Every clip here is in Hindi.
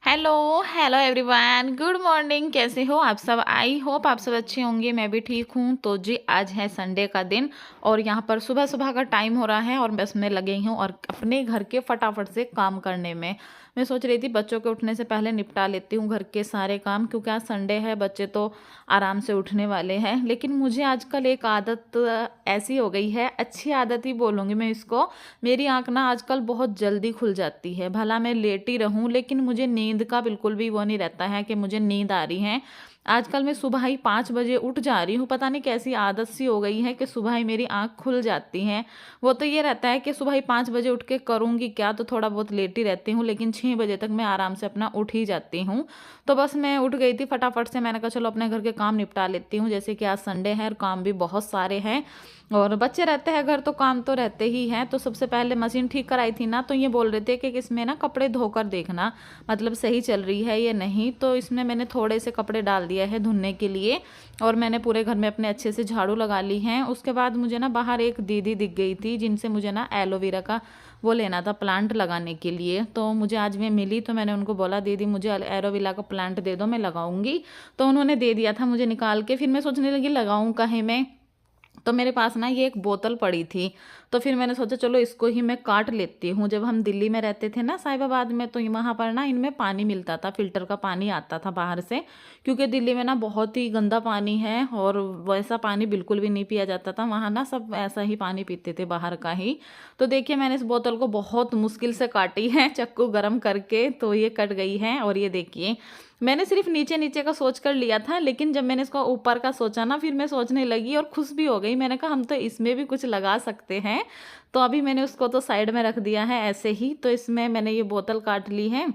Hello, hello everyone, good morning. कैसे हो आप सब? आई होप आप सब अच्छे होंगे। मैं भी ठीक हूँ। तो जी आज है संडे का दिन और यहाँ पर सुबह सुबह का टाइम हो रहा है और बस मैं लगी हूँ और अपने घर के फटाफट से काम करने में। मैं सोच रही थी बच्चों के उठने से पहले निपटा लेती हूँ घर के सारे काम, क्योंकि आज संडे है, बच्चे तो आराम से उठने वाले हैं। लेकिन मुझे आजकल एक आदत ऐसी हो गई है, अच्छी आदत ही बोलूँगी मैं इसको। मेरी आँख ना आजकल बहुत जल्दी खुल जाती है। भला मैं लेटी रहूं लेकिन मुझे नींद का बिल्कुल भी वो नहीं रहता है कि मुझे नींद आ रही है। आजकल मैं सुबह ही 5 बजे उठ जा रही हूँ। पता नहीं कैसी आदत सी हो गई है कि सुबह ही मेरी आँख खुल जाती है। वो तो ये रहता है कि सुबह ही 5 बजे उठ के करूँगी क्या, तो थोड़ा बहुत लेटी रहती हूँ, लेकिन 6 बजे तक मैं आराम से अपना उठ ही जाती हूँ। तो बस मैं उठ गई थी फटाफट से। मैंने कहा चलो अपने घर के काम निपटा लेती हूँ, जैसे कि आज संडे है और काम भी बहुत सारे हैं और बच्चे रहते हैं घर तो काम तो रहते ही हैं। तो सबसे पहले मशीन ठीक कराई थी ना, तो ये बोल रहे थे कि इसमें ना कपड़े धोकर देखना, मतलब सही चल रही है या नहीं। तो इसमें मैंने थोड़े से कपड़े डाल दिया है धुलने के लिए और मैंने पूरे घर में अपने अच्छे से झाड़ू लगा ली है। उसके बाद मुझे ना बाहर एक दीदी दिख गई थी जिनसे मुझे ना एलोवेरा का वो लेना था, प्लांट लगाने के लिए। तो मुझे आज मैं मिली तो मैंने उनको बोला दीदी मुझे एलोवेरा का प्लांट दे दो, मैं लगाऊंगी। तो उन्होंने दे दिया था मुझे निकाल के। फिर मैं सोचने लगी लगाऊं कहीं मैं, तो मेरे पास ना ये एक बोतल पड़ी थी। तो फिर मैंने सोचा चलो इसको ही मैं काट लेती हूँ। जब हम दिल्ली में रहते थे ना साहिबाबाद में, तो वहाँ पर ना इनमें पानी मिलता था, फिल्टर का पानी आता था बाहर से, क्योंकि दिल्ली में ना बहुत ही गंदा पानी है और वैसा पानी बिल्कुल भी नहीं पिया जाता था। वहाँ ना सब ऐसा ही पानी पीते थे बाहर का ही। तो देखिए मैंने इस बोतल को बहुत मुश्किल से काटी है चक्कू गरम करके, तो ये कट गई है। और ये देखिए मैंने सिर्फ नीचे नीचे का सोच कर लिया था, लेकिन जब मैंने इसको ऊपर का सोचा ना, फिर मैं सोचने लगी और खुश भी हो गई। मैंने कहा हम तो इसमें भी कुछ लगा सकते हैं। तो अभी मैंने उसको तो साइड में रख दिया है ऐसे ही। तो इसमें मैंने ये बोतल काट ली है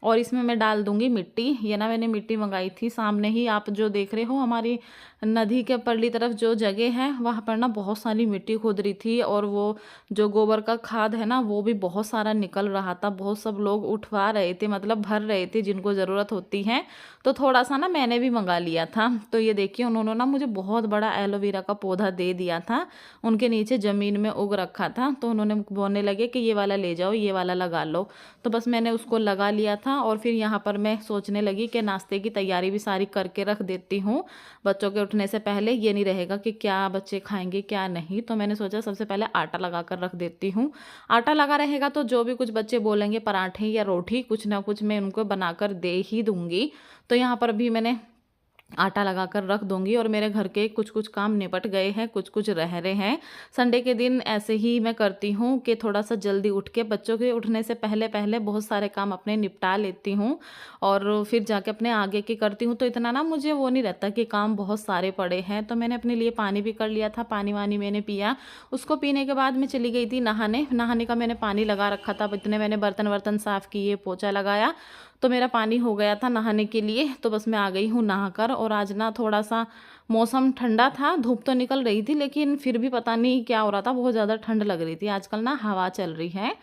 और इसमें मैं डाल दूंगी मिट्टी। ये ना मैंने मिट्टी मंगाई थी, सामने ही आप जो देख रहे हो हमारी नदी के परली तरफ जो जगह है वहाँ पर ना बहुत सारी मिट्टी खोद रही थी और वो जो गोबर का खाद है ना वो भी बहुत सारा निकल रहा था। बहुत सब लोग उठवा रहे थे, मतलब भर रहे थे जिनको ज़रूरत होती है। तो थोड़ा सा ना मैंने भी मंगा लिया था। तो ये देखिए उन्होंने ना मुझे बहुत बड़ा एलोवेरा का पौधा दे दिया था, उनके नीचे ज़मीन में उग रखा था। तो उन्होंने बोलने लगे कि ये वाला ले जाओ, ये वाला लगा लो। तो बस मैंने उसको लगा लिया था और फिर यहाँ पर मैं सोचने लगी कि नाश्ते की तैयारी भी सारी करके रख देती हूँ बच्चों के उठने से पहले। ये नहीं रहेगा कि क्या बच्चे खाएंगे क्या नहीं। तो मैंने सोचा सबसे पहले आटा लगा कर रख देती हूँ। आटा लगा रहेगा तो जो भी कुछ बच्चे बोलेंगे पराठे या रोटी कुछ ना कुछ मैं उनको बनाकर दे ही दूंगी। तो यहाँ पर भी मैंने आटा लगा कर रख दूंगी और मेरे घर के कुछ कुछ काम निपट गए हैं, कुछ कुछ रह रहे हैं। संडे के दिन ऐसे ही मैं करती हूँ कि थोड़ा सा जल्दी उठ के बच्चों के उठने से पहले पहले बहुत सारे काम अपने निपटा लेती हूँ और फिर जाके अपने आगे के करती हूँ। तो इतना ना मुझे वो नहीं रहता कि काम बहुत सारे पड़े हैं। तो मैंने अपने लिए पानी भी कर लिया था, पानी वानी मैंने पिया। उसको पीने के बाद मैं चली गई थी नहाने। नहाने का मैंने पानी लगा रखा था, इतने मैंने बर्तन वर्तन साफ़ किए, पोछा लगाया, तो मेरा पानी हो गया था नहाने के लिए। तो बस मैं आ गई हूँ नहाकर। और आज ना थोड़ा सा मौसम ठंडा था, धूप तो निकल रही थी लेकिन फिर भी पता नहीं क्या हो रहा था, बहुत ज़्यादा ठंड लग रही थी। आजकल ना हवा चल रही है।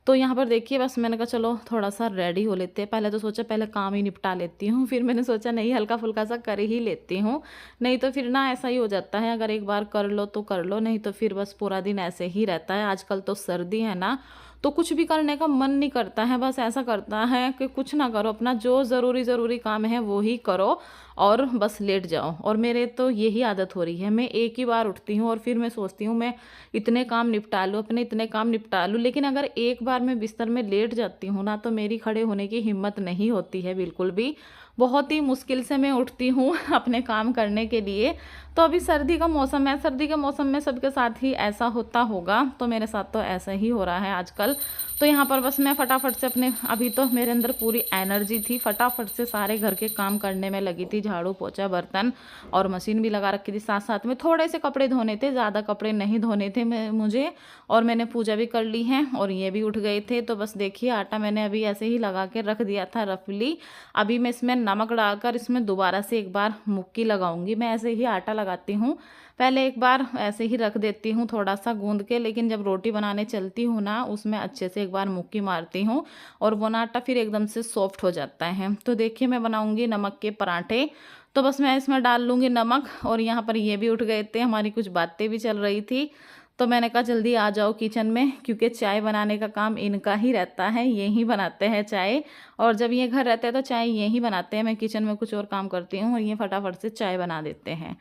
तो यहाँ पर देखिए बस मैंने कहा चलो थोड़ा सा रेडी हो लेते हैं। पहले तो सोचा पहले काम ही निपटा लेती हूँ, फिर मैंने सोचा नहीं हल्का फुल्का सा कर ही लेती हूँ। नहीं तो फिर ना ऐसा ही हो जाता है, अगर एक बार कर लो तो कर लो, नहीं तो फिर बस पूरा दिन ऐसे ही रहता है। आजकल तो सर्दी है ना, तो कुछ भी करने का मन नहीं करता है। बस ऐसा करता है कि कुछ ना करो, अपना जो ज़रूरी ज़रूरी काम है वो ही करो और बस लेट जाओ। और मेरे तो यही आदत हो रही है, मैं एक ही बार उठती हूँ और फिर मैं सोचती हूँ मैं इतने काम निपटा लूँ, अपने इतने काम निपटा लूँ। लेकिन अगर एक बार मैं बिस्तर में लेट जाती हूँ ना, तो मेरी खड़े होने की हिम्मत नहीं होती है बिल्कुल भी। बहुत ही मुश्किल से मैं उठती हूँ अपने काम करने के लिए। तो अभी सर्दी का मौसम है, सर्दी के मौसम में सबके साथ ही ऐसा होता होगा, तो मेरे साथ तो ऐसा ही हो रहा है आजकल। तो यहाँ पर बस मैं फटाफट से अपने, अभी तो मेरे अंदर पूरी एनर्जी थी, फटाफट से सारे घर के काम करने में लगी थी, झाड़ू पोछा बर्तन, और मशीन भी लगा रखी थी। साथ साथ में थोड़े से कपड़े धोने थे, ज़्यादा कपड़े नहीं धोने थे मुझे। और मैंने पूजा भी कर ली है और ये भी उठ गए थे। तो बस देखिए आटा मैंने अभी ऐसे ही लगा के रख दिया था रफली। अभी मैं इसमें नमक डालकर इसमें दोबारा से एक बार मुक्की लगाऊंगी। मैं ऐसे ही आटा लगाती हूँ, पहले एक बार ऐसे ही रख देती हूँ थोड़ा सा गूंद के, लेकिन जब रोटी बनाने चलती हूँ ना उसमें अच्छे से एक बार मुक्की मारती हूँ और वो ना आटा फिर एकदम से सॉफ्ट हो जाता है। तो देखिए मैं बनाऊंगी नमक के पराठे। तो बस मैं इसमें डाल लूँगी नमक। और यहाँ पर ये भी उठ गए थे, हमारी कुछ बातें भी चल रही थी। तो मैंने कहा जल्दी आ जाओ किचन में, क्योंकि चाय बनाने का काम इनका ही रहता है, ये ही बनाते हैं चाय। और जब ये घर रहते हैं तो चाय ये ही बनाते हैं, मैं किचन में कुछ और काम करती हूँ और ये फटाफट से चाय बना देते हैं।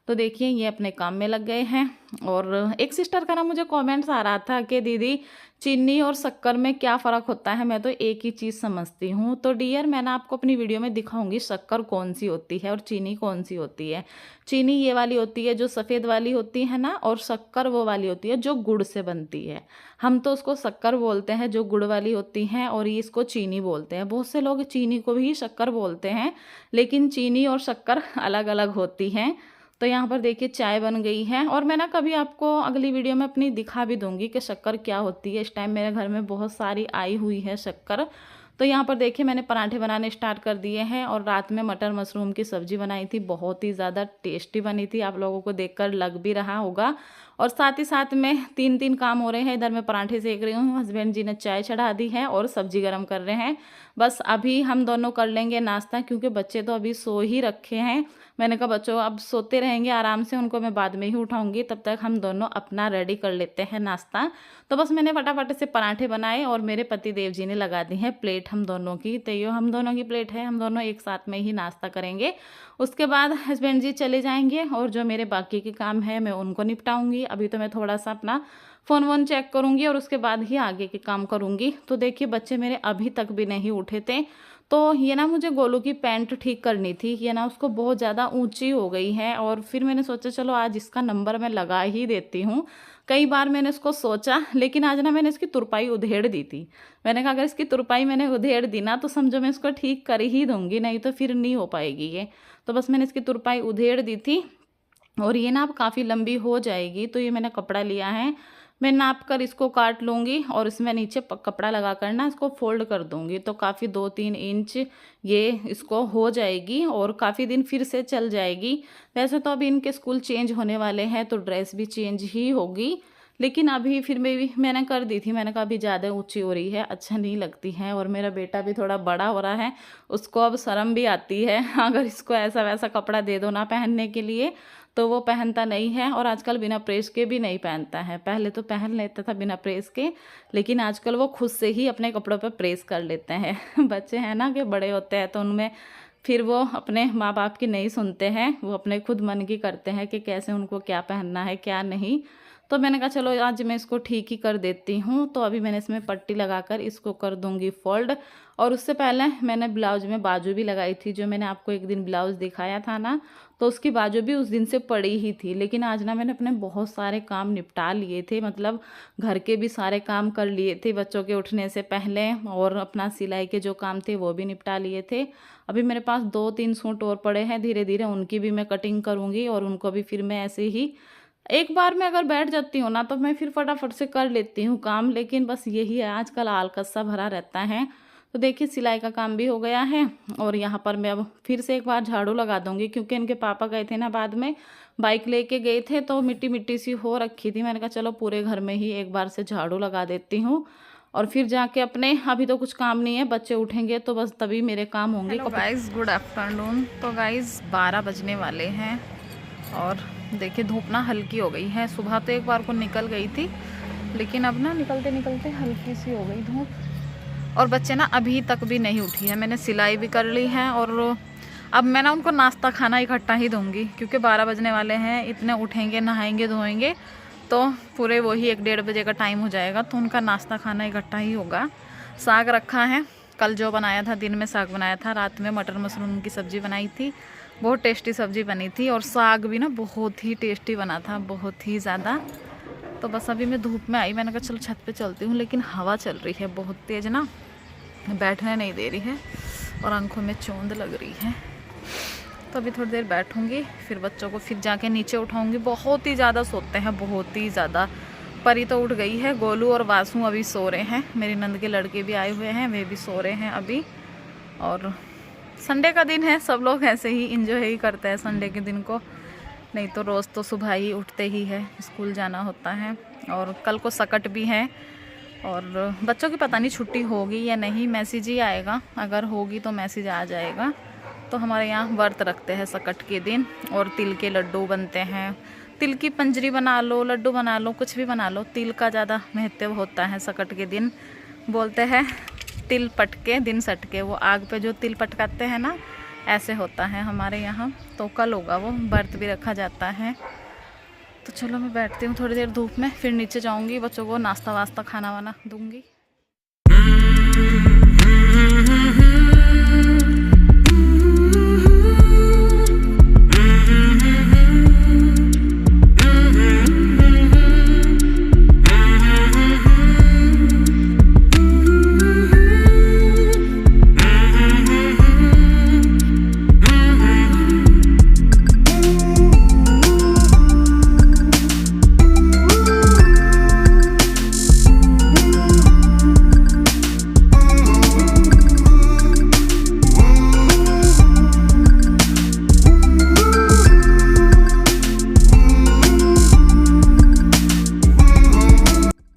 तो देखिए ये अपने काम में लग गए हैं। और एक सिस्टर का ना मुझे कमेंट्स आ रहा था कि दीदी चीनी और शक्कर में क्या फ़र्क होता है, मैं तो एक ही चीज़ समझती हूँ। तो डियर मैं ना आपको अपनी वीडियो में दिखाऊंगी शक्कर कौन सी होती है और चीनी कौन सी होती है। चीनी ये वाली होती है जो सफ़ेद वाली होती है ना, और शक्कर वो वाली होती है जो गुड़ से बनती है। हम तो उसको शक्कर बोलते हैं जो गुड़ वाली होती हैं, और ये इसको चीनी बोलते हैं। बहुत से लोग चीनी को भी शक्कर बोलते हैं, लेकिन चीनी और शक्कर अलग अलग होती हैं। तो यहाँ पर देखिए चाय बन गई है, और मैं ना कभी आपको अगली वीडियो में अपनी दिखा भी दूंगी कि शक्कर क्या होती है। इस टाइम मेरे घर में बहुत सारी आई हुई है शक्कर। तो यहाँ पर देखिए मैंने पराठे बनाने स्टार्ट कर दिए हैं, और रात में मटर मशरूम की सब्ज़ी बनाई थी, बहुत ही ज़्यादा टेस्टी बनी थी, आप लोगों को देखकर लग भी रहा होगा। और साथ ही साथ में तीन तीन काम हो रहे हैं, इधर मैं पराठे सेक रही हूँ, हस्बैंड जी ने चाय चढ़ा दी है और सब्जी गर्म कर रहे हैं। बस अभी हम दोनों कर लेंगे नाश्ता, क्योंकि बच्चे तो अभी सो ही रखे हैं। मैंने कहा बच्चों अब सोते रहेंगे आराम से, उनको मैं बाद में ही उठाऊंगी, तब तक हम दोनों अपना रेडी कर लेते हैं नाश्ता। तो बस मैंने फटाफट से पराठे बनाए, और मेरे पति देव जी ने लगा दी है प्लेट हम दोनों की। तो ये हम दोनों की प्लेट है, हम दोनों एक साथ में ही नाश्ता करेंगे। उसके बाद हस्बैंड जी चले जाएंगे, और जो मेरे बाकी के काम है मैं उनको निपटाऊंगी। अभी तो मैं थोड़ा सा अपना फ़ोन वोन चेक करूंगी, और उसके बाद ही आगे के काम करूंगी। तो देखिए बच्चे मेरे अभी तक भी नहीं उठे थे। तो ये ना मुझे गोलू की पैंट ठीक करनी थी, ये ना उसको बहुत ज़्यादा ऊंची हो गई है, और फिर मैंने सोचा चलो आज इसका नंबर मैं लगा ही देती हूँ। कई बार मैंने इसको सोचा, लेकिन आज ना मैंने इसकी तुरपाई उधेड़ दी थी। मैंने कहा अगर इसकी तुरपाई मैंने उधेड़ दी ना तो समझो मैं इसको ठीक कर ही दूंगी, नहीं तो फिर नहीं हो पाएगी ये। तो बस मैंने इसकी तुरपाई उधेड़ दी थी, और ये ना अब काफ़ी लंबी हो जाएगी। तो ये मैंने कपड़ा लिया है, मैं नाप कर इसको काट लूँगी, और इसमें नीचे कपड़ा लगा कर ना इसको फोल्ड कर दूँगी, तो काफ़ी 2-3 इंच ये इसको हो जाएगी, और काफ़ी दिन फिर से चल जाएगी। वैसे तो अभी इनके स्कूल चेंज होने वाले हैं, तो ड्रेस भी चेंज ही होगी, लेकिन अभी फिर मैंने कर दी थी। मैंने कहा अभी ज़्यादा ऊंची हो रही है, अच्छा नहीं लगती है। और मेरा बेटा भी थोड़ा बड़ा हो रहा है, उसको अब शर्म भी आती है अगर इसको ऐसा वैसा कपड़ा दे दो ना पहनने के लिए, तो वो पहनता नहीं है। और आजकल बिना प्रेस के भी नहीं पहनता है, पहले तो पहन लेता था बिना प्रेस के, लेकिन आजकल वो खुद से ही अपने कपड़ों पर प्रेस कर लेते हैं बच्चे हैं ना कि बड़े होते हैं, तो उनमें फिर वो अपने माँ बाप की नहीं सुनते हैं, वो अपने खुद मन की करते हैं कि कैसे उनको क्या पहनना है क्या नहीं। तो मैंने कहा चलो आज मैं इसको ठीक ही कर देती हूँ। तो अभी मैंने इसमें पट्टी लगाकर इसको कर दूँगी फोल्ड। और उससे पहले मैंने ब्लाउज में बाजू भी लगाई थी, जो मैंने आपको एक दिन ब्लाउज़ दिखाया था ना, तो उसकी बाजू भी उस दिन से पड़ी ही थी। लेकिन आज ना मैंने अपने बहुत सारे काम निपटा लिए थे, मतलब घर के भी सारे काम कर लिए थे बच्चों के उठने से पहले, और अपना सिलाई के जो काम थे वो भी निपटा लिए थे। अभी मेरे पास 2-3 सूट और पड़े हैं, धीरे धीरे उनकी भी मैं कटिंग करूँगी, और उनको भी फिर मैं ऐसे ही एक बार में अगर बैठ जाती हूँ ना तो मैं फिर फटाफट से कर लेती हूँ काम। लेकिन बस यही है, आजकल आलकस सा भरा रहता है। तो देखिए सिलाई का काम भी हो गया है, और यहाँ पर मैं अब फिर से एक बार झाड़ू लगा दूंगी, क्योंकि इनके पापा गए थे ना बाद में, बाइक लेके गए थे, तो मिट्टी मिट्टी सी हो रखी थी। मैंने कहा चलो पूरे घर में ही एक बार से झाड़ू लगा देती हूँ, और फिर जाके अपने, अभी तो कुछ काम नहीं है, बच्चे उठेंगे तो बस तभी मेरे काम होंगे। Hello guys, good afternoon. तो गाइस 12 बजने वाले हैं, और देखिए धूप ना हल्की हो गई है। सुबह तो एक बार को निकल गई थी, लेकिन अब ना निकलते निकलते हल्की सी हो गई धूप, और बच्चे ना अभी तक भी नहीं उठी है। मैंने सिलाई भी कर ली है, और अब मैं ना उनको नाश्ता खाना इकट्ठा ही दूंगी, क्योंकि 12 बजने वाले हैं। इतने उठेंगे नहाएंगे धोएंगे तो पूरे वही 1-1:30 बजे का टाइम हो जाएगा, तो उनका नाश्ता खाना इकट्ठा ही होगा। साग रखा है, कल जो बनाया था, दिन में साग बनाया था, रात में मटर मशरूम की सब्ज़ी बनाई थी, बहुत टेस्टी सब्ज़ी बनी थी, और साग भी ना बहुत ही टेस्टी बना था, बहुत ही ज़्यादा। तो बस अभी मैं धूप में आई, मैंने कहा चलो छत पे चलती हूँ, लेकिन हवा चल रही है बहुत तेज़ ना, बैठने नहीं दे रही है, और आंखों में चोंद लग रही है। तो अभी थोड़ी देर बैठूंगी, फिर बच्चों को फिर जाके नीचे उठाऊंगी। बहुत ही ज़्यादा सोते हैं, बहुत ही ज़्यादा। परी तो उठ गई है, गोलू और वासु अभी सो रहे हैं, मेरी नंद के लड़के भी आए हुए हैं, वे भी सो रहे हैं अभी। और संडे का दिन है, सब लोग ऐसे ही इंजॉय ही करते हैं संडे के दिन को, नहीं तो रोज़ तो सुबह ही उठते ही है, स्कूल जाना होता है। और कल को सकट भी है, और बच्चों की पता नहीं छुट्टी होगी या नहीं, मैसेज ही आएगा, अगर होगी तो मैसेज आ जाएगा। तो हमारे यहाँ व्रत रखते हैं सकट के दिन, और तिल के लड्डू बनते हैं, तिल की पंजरी बना लो, लड्डू बना लो, कुछ भी बना लो, तिल का ज़्यादा महत्व होता है सकट के दिन। बोलते हैं तिल पटके दिन सटके, वो आग पे जो तिल पटकाते हैं ना, ऐसे होता है हमारे यहाँ। तो कल होगा वो, व्रत भी रखा जाता है। तो चलो मैं बैठती हूँ थोड़ी देर धूप में, फिर नीचे जाऊँगी, बच्चों को नाश्ता वास्ता खाना वाना दूँगी।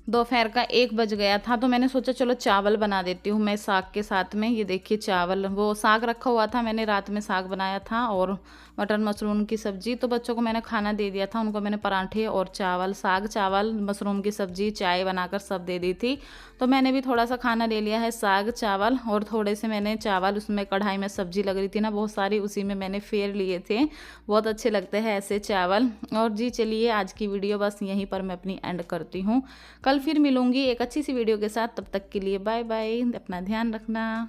दोपहर का 1 बज गया था, तो मैंने सोचा चलो चावल बना देती हूँ मैं साग के साथ में। ये देखिए चावल, वो साग रखा हुआ था, मैंने रात में साग बनाया था और मटर मशरूम की सब्ज़ी। तो बच्चों को मैंने खाना दे दिया था, उनको मैंने पराठे और चावल, साग चावल मशरूम की सब्ज़ी चाय बनाकर सब दे दी थी। तो मैंने भी थोड़ा सा खाना ले लिया है, साग चावल और थोड़े से मैंने चावल, उसमें कढ़ाई में सब्ज़ी लग रही थी ना बहुत सारी, उसी में मैंने फेर लिए थे। बहुत अच्छे लगते हैं ऐसे चावल। और जी चलिए आज की वीडियो बस यहीं पर मैं अपनी एंड करती हूँ। कल फिर मिलूँगी एक अच्छी सी वीडियो के साथ, तब तक के लिए बाय बाय, अपना ध्यान रखना।